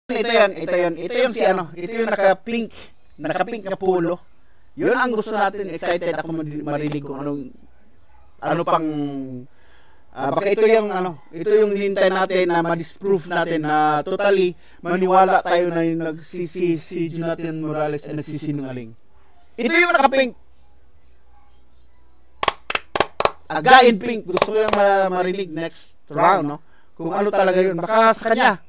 Ito yung si ano, ito yung naka-pink na polo. Yun ang gusto natin, excited ako marinig kung ano pang baka ito yung hinintay natin na ma-disprove natin na totally maniwala tayo na yung si Jonathan Morales ay nagsisinungaling. Ito yung naka-pink. Again pink. Gusto ko yung marinig next round, no? Kung ano talaga yun. Baka sa kanya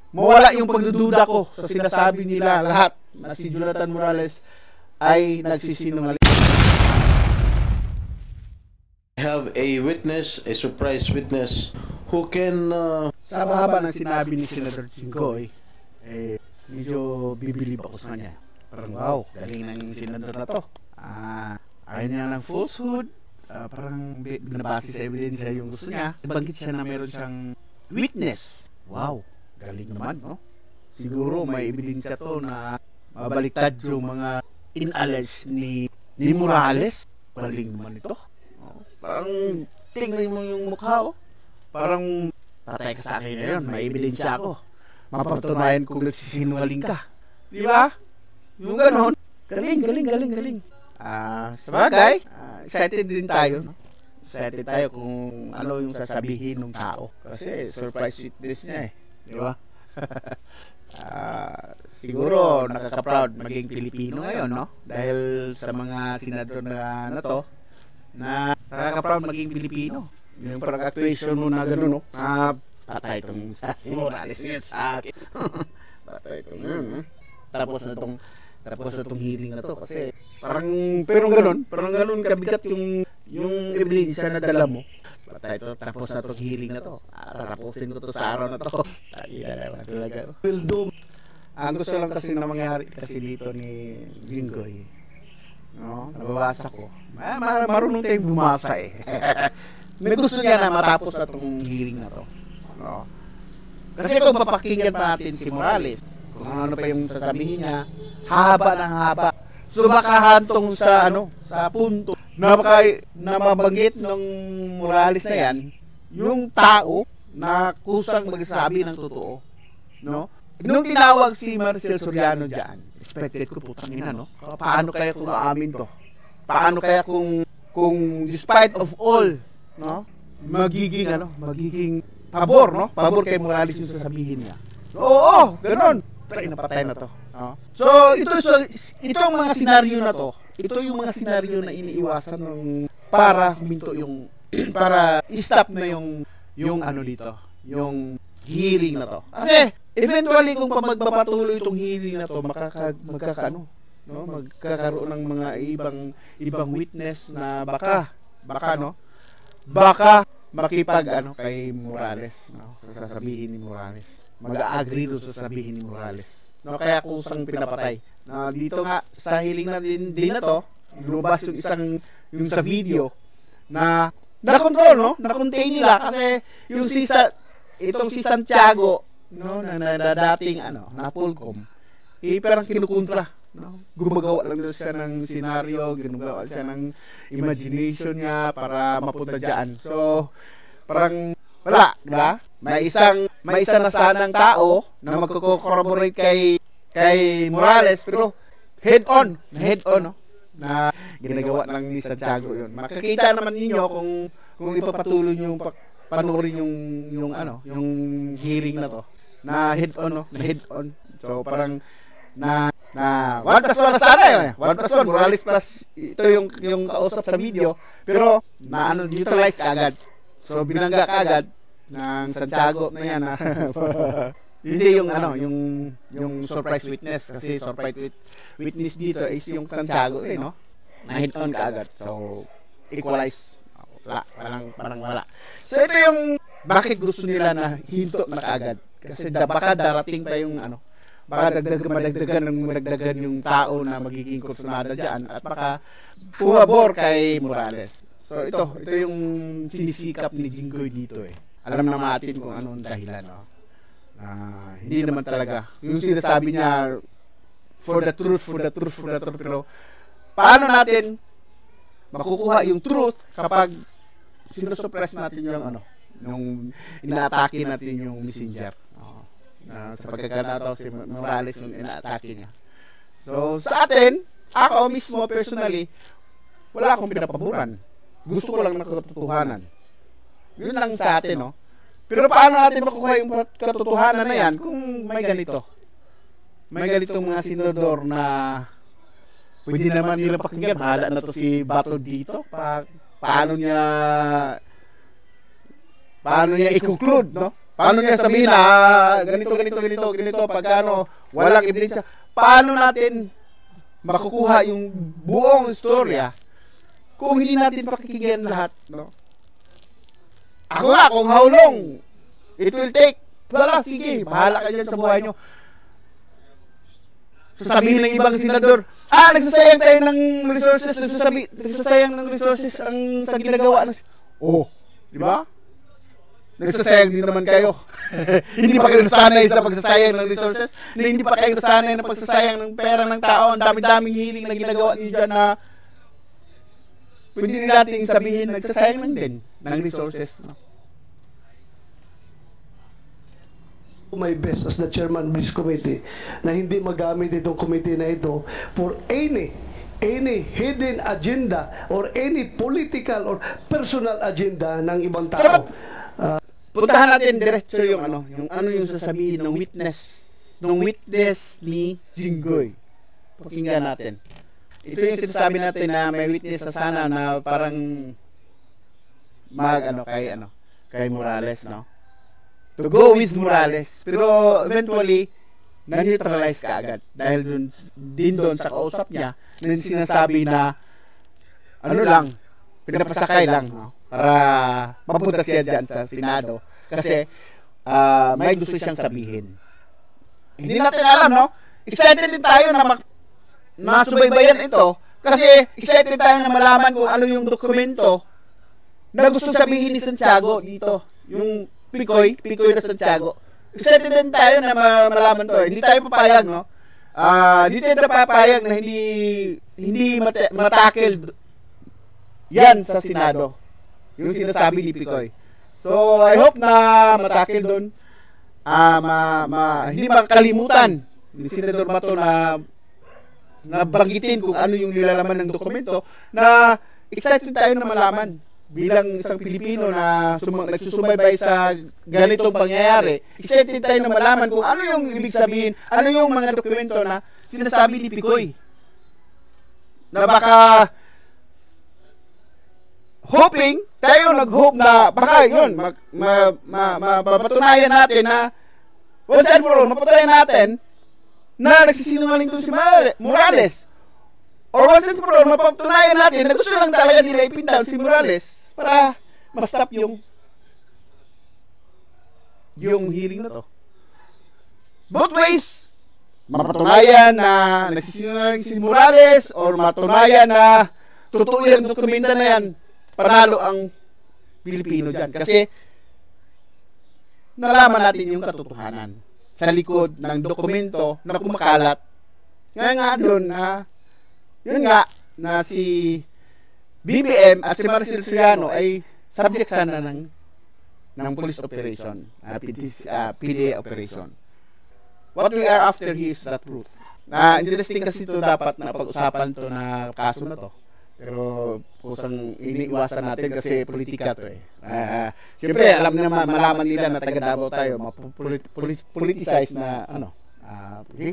mawala yung pagdududa ko sa sinasabi nila lahat na si Jonathan Morales ay nagsisinungaling. I have a witness, a surprise witness who can Sa haba ng sinabi ni Senator Jinggoy, medyo bibilib ako sa kanya. Parang wow, galing ng senador na to. Ayaw niya ng falsehood, parang binabase sa ebidensya yung gusto niya. Ibanggit siya na meron siyang witness. Wow, galing naman, no? Siguro may ebidensya to na mabaliktad yung mga in-allege ni Morales. Galing naman ito. Parang tingnan mo yung mukha, oh. Parang patay ka sa akin na yun, may ebidensya ako. Mapatunayan kung nagsisinungaling ka. Di ba? Yung ganon. Galing. Sabagay, excited din tayo, no? Excited tayo kung ano yung sasabihin ng tao. Kasi surprise witness niya eh. Di ba? Siguro nakaka-proud maging Pilipino ngayon, no? Dahil sa mga senador na to, na nakaka-proud maging Pilipino. Yung parang actuation mo na gano'n, no? Patay itong si Morales yun sa akin. Patay itong yun, Tapos na itong hearing na to. Kasi parang ganun kabigat yung ebidensya na dala mo. Patay ito, tapos na itong hearing na to. Tapusin ko to sa araw na to. Talaga. Ang gusto lang kasi na mangyari kasi dito ni Jinggoy, no, nababasa ko. Marunong tayong bumasa eh. May gusto niya na matapos na itong hearing na to. No? Kasi kung papakinggan pa natin si Morales, kung ano pa yung sasabihin niya, haba ng haba. So baka hantong sa punto na mabanggit ng Morales na yan, yung tao na kusang magsasabi ng totoo. No? Nung tinawag si Marcel Soriano diyan, expected ko putang ina, no? Paano kaya kung aamin to? Paano kaya kung despite of all, no? Magiging pabor, no? Pabor kay Morales yung sasabihin niya. Oo, ganoon. Napatay na to. No? So, itong mga senaryo na to, ito yung mga senaryo na iniiwasan para huminto para i-stop na yung dito, yung hearing na to. Kasi eventually kung magpapatuloy itong hearing na to, magkakaroon ng mga ibang witness na baka makipag kay Morales, no? Sasabihin ni Morales. Mag-agree doon sa sasabihin ni Morales. No, kaya kusang pinapatay. Na dito nga sa hearing na din na to, lumabas yung sa video na na-control, no? Na-contain nila kasi yung itong si Santiago, no, na dating na Pulcom, parang kinukontra, no? Gumagawa lang daw siya ng senaryo, gumagawa siya ng imagination niya para mapunta diyan. So parang wala, diba? May isa na sanang tao na magko-corroborate kay Morales, pero head on, no? Na ginagawa lang ni Santiago 'yon. Makikita naman ninyo kung ipapatuloy niyo panoorin yung hearing na to. Na head on. So parang na 1+1 na sana yun. 1+1 Morales plus ito yung kausap sa video, pero neutralize agad. So binangga agad ng Santiago na yan. Hindi yung surprise witness, kasi surprise witness dito is yung Santiago no? Na hit on kaagad. So equalize. Parang wala. So ito yung bakit gusto nila na hinto na kaagad. Kasi baka darating pa yung baka madagdagan yung tao na magiging kursunada diyan at baka pumabor kay Morales. So ito yung sinisikap ni Jinggoy dito eh. Alam naman natin kung anong dahilan, no? Hindi naman talaga. Yung sinasabi niya for the truth, pero paano natin makukuha yung truth kapag sinusuppress natin yung inaatake natin yung messenger. Sa pagkakataon si Morales yung ina-atake niya. So, sa atin, ako mismo personally, wala akong pinapaboran. Gusto ko lang ng katotohanan. Yun lang sa atin, no? Pero paano natin makukuha yung katotohanan na yan kung may ganito? May ganitong mga senador na pwede naman nila pakinggan. Bahala na to si Bato dito. Paano niya i-conclude, no? Paano niya sabihin na ganito, pagkano walang ebidensya. Paano natin makukuha yung buong istorya kung hindi natin pakikinggan lahat, no? Ako nga, kung how long it will take, wala, sige, bahala ka dyan sa buhay nyo. Sasabihin ng ibang senador, nagsasayang tayo ng resources, nagsasayang ng resources ang sa ginagawa. Di ba? Nagsasayang din naman kayo. Hindi pa kayo nasanay sa pagsasayang ng resources, hindi pa kayo nasanay na pagsasayang ng pera ng tao, ang dami-daming hiling na ginagawa niyo dyan na pwede rin natin sabihin, nagsasayang lang din ng resources. No? My best as the chairman of this committee na hindi magamit itong committee na ito for any hidden agenda or any political or personal agenda ng ibang tao. Puntahan natin diretso yung yung sasabihin ng witness ni Jinggoy. Pakinggan natin. Ito yung sinasabi natin na may witness na sana na parang kay Morales, no? To go with Morales. Pero eventually na-neutralize ka agad dahil doon sa kausap niya na sinasabi na pinapasakay lang, no? Para mapunta siya dyan sa Senado kasi may gusto siyang sabihin. Hindi natin alam, no? Excited din tayo na masubaybayan ito kasi excited tayo na malaman kung ano yung dokumento na gusto sabihin ni Santiago dito, yung Picoy na Santiago. Excited din tayo na malaman to. Hindi tayo papayag, no? Hindi tayo papayag na hindi matakil yan sa Senado. Yung sinasabi ni Picoy. So, I hope na matakil doon. Hindi makalimutan ni Senador Bato na banggitin kung ano yung nilalaman ng dokumento na excited tayo na malaman bilang isang Pilipino na nagsusubaybay sa ganitong pangyayari. Excited tayo na malaman kung ano yung ibig sabihin, ano yung mga dokumento na sinasabi ni Picoy. Na baka nag-hope na baka yun, mapatunayan natin na once and for all, mapatunayan natin na nagsisinungaling to si Morales. Or once and for all, mapatunayan natin na gusto lang talaga nila ipin down si Morales para ma-stop yung hearing na to. Both ways, mapatunayan na nagsisinungaling si Morales or mapatunayan na totoo yung dokumento na yan, panalo ang Pilipino dyan. Kasi nalaman natin yung katotohanan sa likod ng dokumento na kumakalat. Nga doon na si BBM at si Maricel Soriano ay subject sana ng police operation, PDA operation. What we are after here is the truth. Interesting kasi ito dapat na pag-usapan to na kaso na to. Pero kusang iniiwasan natin kasi politika to eh. Siyempre alam naman, malaman nila na taga Davao tayo, politicize na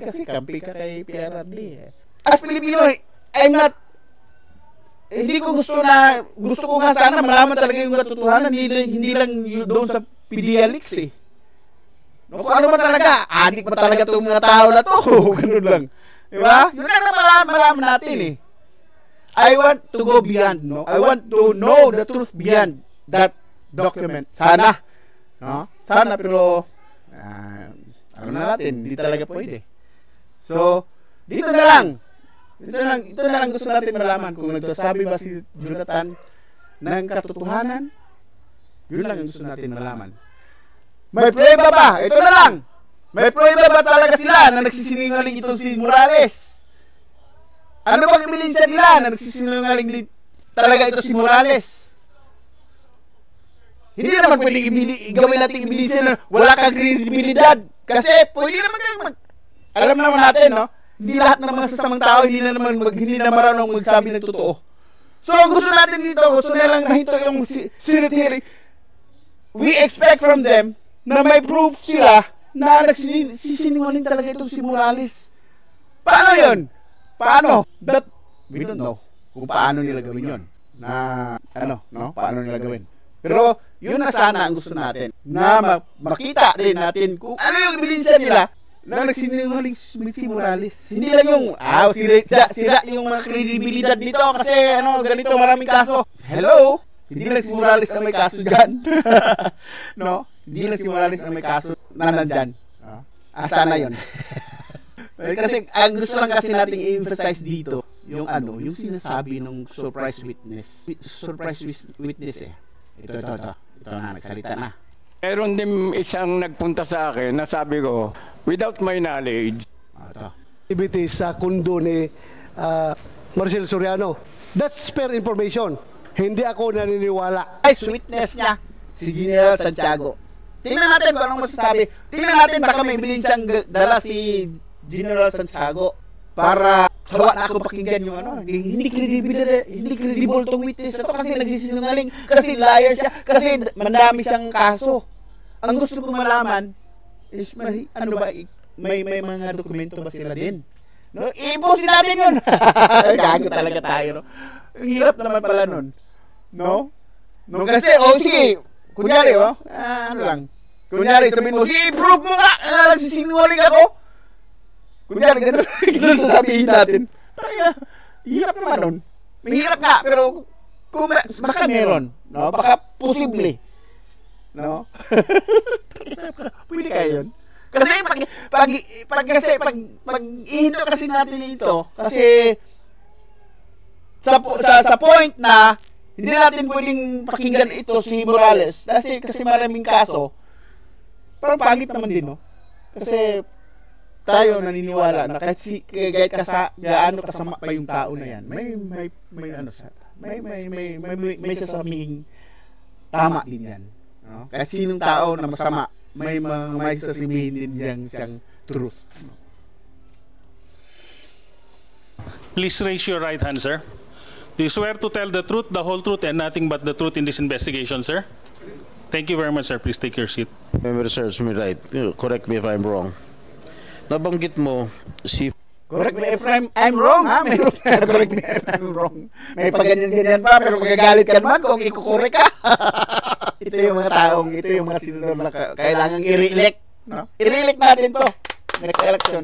kasi kampi ka kay PRRD eh. As Pilipino, hindi ko gusto ko nga sana malaman talaga yung katotohanan, hindi lang doon sa PDLX eh. No, kung ano ba talaga, adik ba talaga itong mga tao na to? Ganun lang. Diba? Yun lang na malaman natin eh. I want to go beyond, no? I want to know the truth beyond that document. Sana. No? Sana, pero alam na natin, hindi talaga pwede. So, dito na lang. Ito na lang gusto natin malaman kung nagsasabi ba si Jonathan ng katotohanan. Yun lang ang gusto natin malaman. May prueba ba? Ito na lang. May prueba ba talaga sila na nagsisinungaling itong si Morales? Ano bang ebidensya nila na nagsisinungaling talaga ito si Morales? Hindi naman pwedeng gawin natin ebidensya na wala kang kredibilidad. Kasi pwede naman kayong alam naman natin, no? Hindi lahat ng mga sasamang tao, hindi na marunong magsabi ng totoo. So, ang gusto natin dito, gusto nilang nahinto yung Senate hearing. We expect from them na may proof sila na nagsisinungaling talaga itong si Morales. Paano yun? Paano? That, we don't know kung paano nila gawin yun. Paano nila gawin. Pero, yun na sana ang gusto natin. Na makita din natin kung ano yung ebidensya nila na nagsinungaling si Morales. Hindi lang yung, sira yung mga kredibilidad dito kasi ganito, maraming kaso. Hello? Hindi lang si Morales ang may kaso dyan. No? Hindi lang si Morales ang may kaso na nandyan. Sana yun. Kasi, ang gusto lang kasi nating i-emphasize dito, yung yung sinasabi ng surprise witness. Surprise witness eh. Ito na, nagsalita na. Meron din isang nagpunta sa akin na sabi ko, without my knowledge. Activity sa kundo ni Marcel Soriano. That's fair information. Hindi ako naniniwala. Ay, witness niya, si General Santiago. Tingnan natin kung anong masasabi. Tingnan natin baka may bilinsyang dala si General Santiago para sawa na ako pakinggan yung hindi credible tong witness na to kasi nagsisinungaling, kasi liar siya, kasi mandami siyang kaso. Ang gusto ko malaman is may mga dokumento ba sila din? No? I-post natin yun. Gago talaga tayo, no? Ang hirap naman pala nun. No? No, kasi, sige, kunyari, kunyari, sabihin mo, prove mo nga, nagsisinungaling ako. Kunyari, ganun sasabihin natin. Hirap naman nun. Mahirap nga, pero baka meron. No? Baka posible. No? Pwede kayo yun. Kasi pag ihinto kasi natin ito, kasi sa point na hindi natin pwedeng pakinggan ito si Morales kasi maraming kaso, parang pangit naman din, no? Kasi tayo naniniwala na kahit gaano kasama pa yung tao na yan, may sasabing tama din yan. No? Kahit sinong tao na masama, may sasabihin din siyang truth. Please raise your right hand, sir. Do you swear to tell the truth, the whole truth, and nothing but the truth in this investigation, sir? Thank you very much, sir. Please take your seat. Member serves me right. Correct me if I'm wrong. Nabanggit mo si... Correct me if I'm wrong, ha? Correct me if I'm wrong. May pag-ganyan-ganyan pa, pero magagalit ka naman kung ikukorek ka. Ito yung mga senador na kailangang i-re-elect. No? I-re-elect natin to. Next election.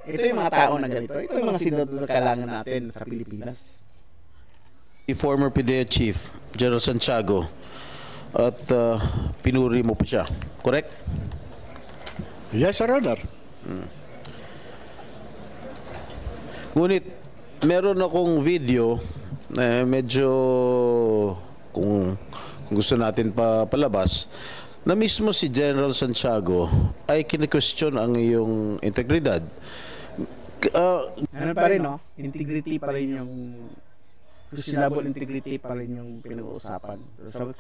Ito yung mga tao na ganito. Ito yung mga senador na kailangan natin sa Pilipinas. Si former PDEA Chief, General Santiago, at pinuri mo pa siya. Correct? Yes, Sir Honor. Ngunit, meron akong video na medyo, kung gusto natin palabas, na mismo si General Santiago ay kine-question ang iyong integridad. Ano pa rin, no? Integrity pa rin yung questionable integrity pa rin yung pinag-uusapan.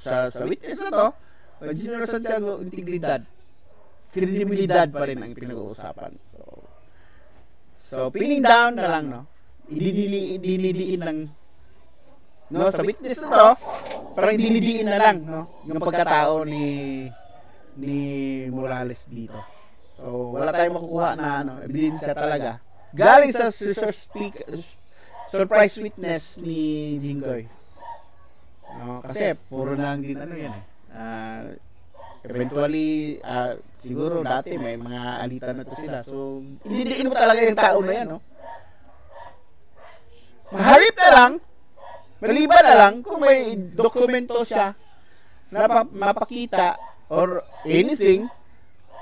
Sa witness na to, General Santiago, integridad, credibilidad pa rin ang pinag-uusapan. So pinning down na lang, no? Idilidiin lang, no? Sa witness na to, parang idilidiin na lang, no? Yung pagkatao ni Morales dito. So wala tayong makukuha na ebidensya talaga. Galing sa surprise witness ni Jinggoy. No, kasi puro na lang din yan eh. Eventually siguro dati may mga alitan na to sila. So ididiin mo talaga yung tao na yan, no? Mahalip na lang, maliban na lang kung may dokumento siya na mapakita or anything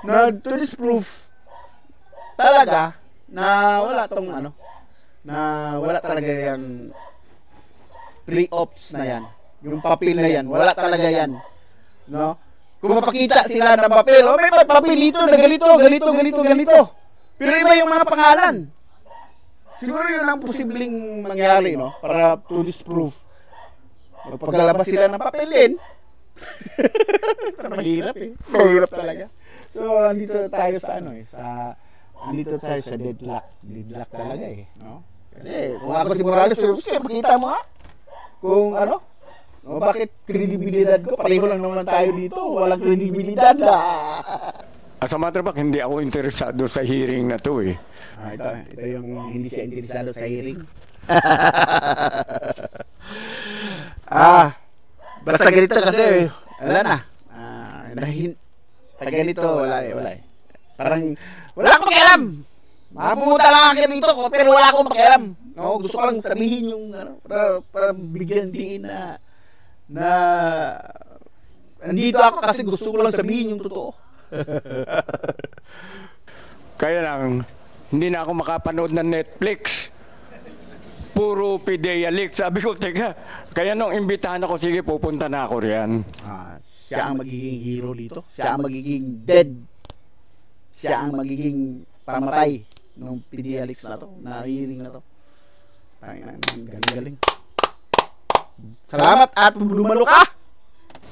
na to disprove talaga na wala tong na wala talaga yung pre-ops na yan. Yung papel na yan, wala talaga yan. No? Kung mapakita sila ng papel, may papel dito na ganito. Pero iba yung mga pangalan. Siguro yun ang posibleng mangyari, no? Para to disprove. Pagkalabas sila ng papel din, mahirap eh. Mahirap talaga. So, andito tayo sa ano eh, andito tayo sa deadlock. Deadlock talaga eh, no? Kasi kung ako si Morales, pakita mo nga. Kung ano, no, bakit kredibilidad ko? Pareho lang naman tayo dito, walang kredibilidad As a matter of fact, hindi ako interesado sa hearing na to eh. Ito yung hindi siya interesado sa hearing. Basta ganito kasi, wala na. Pag ganito, wala eh. Parang, wala akong pakialam. Pumunta lang ako dito, pero wala akong pakialam. No, gusto ko lang sabihin yung, ano, para bigyan din na andito ako kasi gusto ko lang sabihin yung totoo. Kaya lang, hindi na ako makapanood ng Netflix. Puro PIDEA leak. Sabi ko, teka, kaya nung imbitahan ako, sige, pupunta na ako riyan. Siya ang magiging hero dito. Siya ang magiging dead. Siya ang magiging pamatay ng PIDEA leaks na to, na hearing na to. Galing-galing. Salamat at lumalo ka!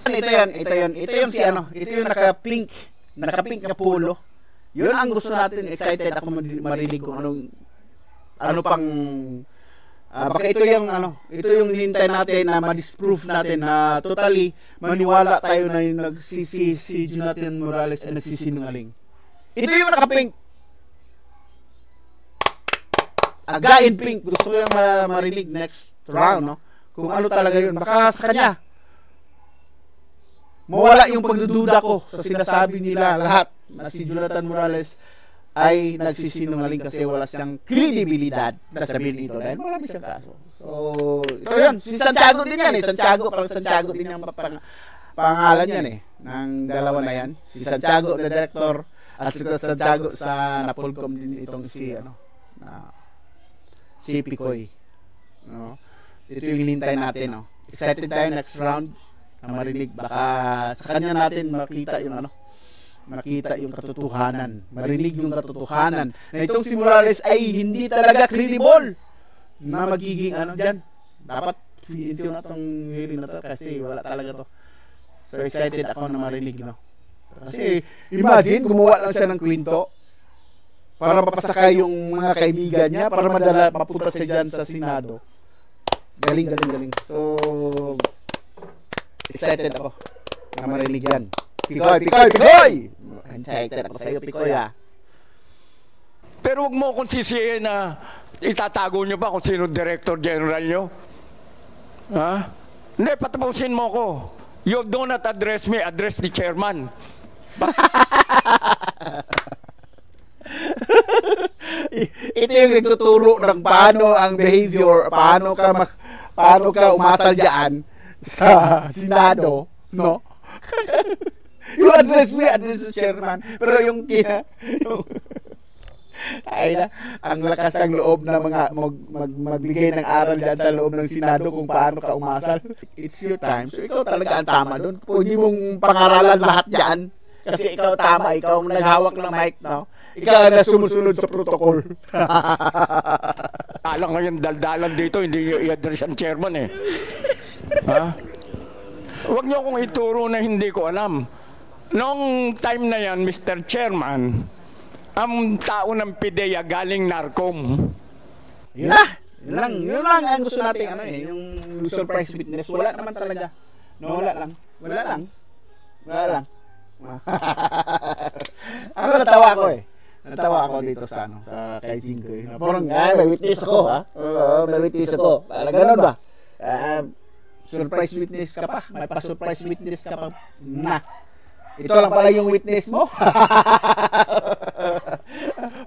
Ito yung si ano, ito yung naka-pink na polo. Yun ang gusto natin, excited ako marinig kung ano pang baka ito yung hinintay natin na ma-disprove natin na totally maniwala tayo na yung si Jonathan Morales ay nagsisinungaling. Ito yung naka-pink. In pink. Gusto ko yung marinig next round, no? Kung ano talaga yun. Baka sa kanya mawala yung pagdududa ko sa sinasabi nila lahat na si Jonathan Morales ay nagsisinungaling kasi wala siyang kredibilidad na sabihin ito dahil marami siyang kaso. So, ito yun. Si Santiago din yan eh. Parang Santiago din yung pangalan yan eh. Ng dalawa na yan. Si Santiago, the director, at si Santiago sa Napolcom din itong si Picoy. No? Ito yung hinintay natin. No? Excited tayo next round na marinig. Baka sa kanya natin makita yung katotohanan, marinig yung katotohanan na itong si Morales ay hindi talaga credible na magiging dyan. Dapat ito na itong hearing na to kasi wala talaga to. So excited ako na marinig, no? Kasi imagine, gumawa lang siya ng kwento para mapasakay yung mga kaibigan niya para madala papunta siya dyan sa Senado. Galing. So excited ako na marinig yan. Pikoy! Excited ako sa'yo, Pikoy, Pero wag mo akong sisihin na itatago nyo ba kung sino director general nyo? Ha? Hindi, patapusin mo ko. You do not address me, address the chairman. Ito yung nagtuturo ng paano ang behavior, paano ka umasal diyan sa Senado, no? Yung address the chairman. Pero yung ang lakas ng loob na magbigay ng aral dyan sa loob ng Senado kung paano ka umasal. It's your time. So ikaw talaga ang tama doon. Pwede mong pangaralan lahat dyan. Kasi ikaw tama. Ikaw ang naghawak ng mic, no? Ikaw na sumusunod sa protocol. Alang ngayon daldalan dito, hindi i-address ang chairman eh. Ha? Huwag niyo akong ituro na hindi ko alam. Noong time na yan, Mr. Chairman, ang tao ng PIDEA galing NARCOM. Yun lang ang gusto natin, yung surprise witness. Wala naman talaga. No, wala lang. Ako natawa ako dito sa kay Jingo. Parang may witness ako, ha? May witness ako. Parang ganun ba? Surprise witness ka pa. May pa-surprise witness ka pa. Ito lang pala yung witness mo.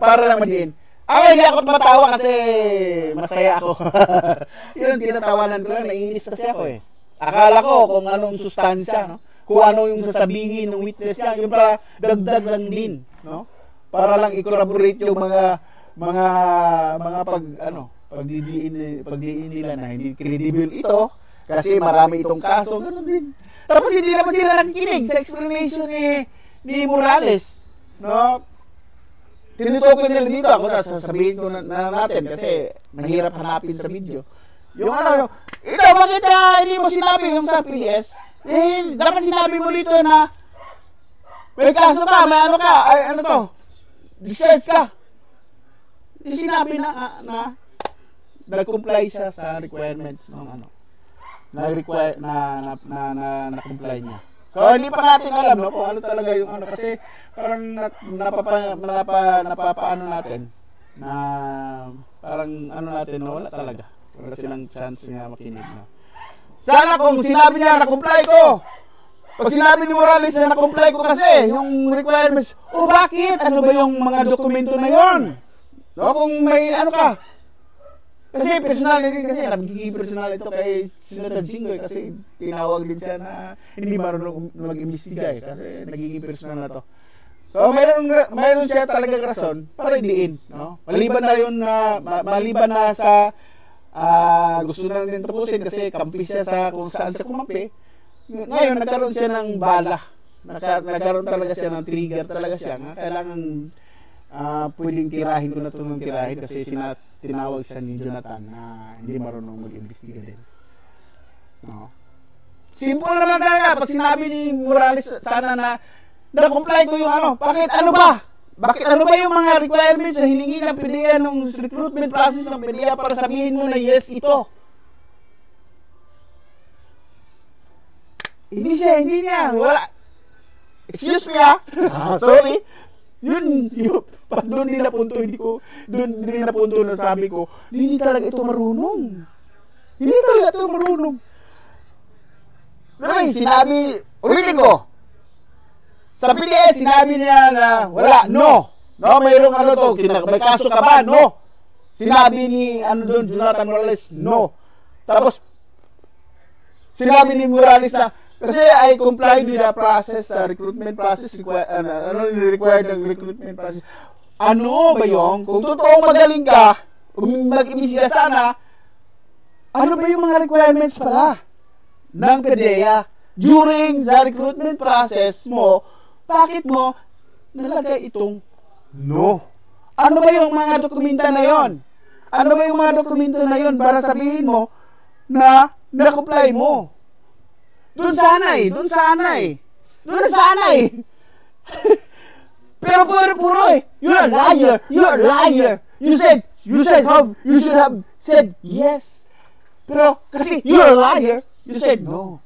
Para lang madiin. Hindi ako matawa kasi masaya ako. Yun, tinatawanan ko lang. Naiinis kasi ako eh. Akala ko kung anong sustansya, no? Kung ano yung sasabihin ng witness niya, yung para dagdag lang din, no? Para lang i-corroborate yung mga pagdidiin nila na hindi credible ito kasi marami itong kaso, ganoon din. Tapos hindi naman sila nakikinig sa explanation ni Morales, no? Tinutukoy nila dito, ako na sasabihin ko na natin kasi mahirap hanapin sa video. Yung ito bakit hindi mo sinabi yung sa PDS? Dapat sinabi mo dito na May kaso ka, may ano ka, ay ano to, discharge ka. Sinabi na nag-comply siya sa requirements ng ano. Na-comply niya. So, hindi pa natin alam, no, kung ano talaga yung ano, kasi parang napapaano natin, na parang ano natin, no, wala talaga. Wala silang chance nga makinig, no. Sana kung sinabi niya, na-comply ko. Pag sinabi ni Morales na na-comply ko kasi, yung requirements, bakit? Ano ba yung mga dokumento na yon? No, kung may ano ka. Kasi personal din kasi, nagiging personal ito kay Senator Jinggoy kasi tinawag din siya na hindi marunong mag-imbestiga kasi nagiging personal na to. So mayroon siya talaga rason para idiin, no? Maliban na yun na maliban na sa gusto na rin tapusin kasi kampi siya sa kung saan siya kumampi. Ngayon nagkaroon siya ng bala. Nagkaroon talaga siya ng trigger talaga siya. Kailangan pwedeng tirahin ko na ito ng tirahin kasi tinawag siya ni Jonathan na hindi marunong mag-imbestiga din. No. Simple naman talaga. Pag sinabi ni Morales sana na na-comply ko yung ano, bakit ano ba? Bakit ano ba yung mga requirements na hiningi ng PDEA ng recruitment process ng PDEA para sabihin mo na yes ito? Hindi niya, wala. Excuse me sorry. Yun, pag doon din napunto, doon napunto na sabi ko, hindi talaga ito marunong. Hindi talaga ito marunong. Pero ulitin ko, sa PDS, sinabi niya na, wala, no, mayroong ano to, may kaso ka ba? No. Sinabi ni, Jonathan Morales, no. Tapos, sinabi ni Morales na, kasi I complied with the process, recruitment process, required ng recruitment process. Ano ba yung, kung totoong magaling ka, mag-imbestiga sana, ano ba yung mga requirements pala ng PDEA during the recruitment process mo, bakit mo nalagay itong no? Ano ba yung mga dokumento na yon? Ano ba yung mga dokumento na yon para sabihin mo na na-comply mo? Doon sana eh. Pero puro eh. You're a liar. You should have said yes. Pero kasi you're a liar, you said no.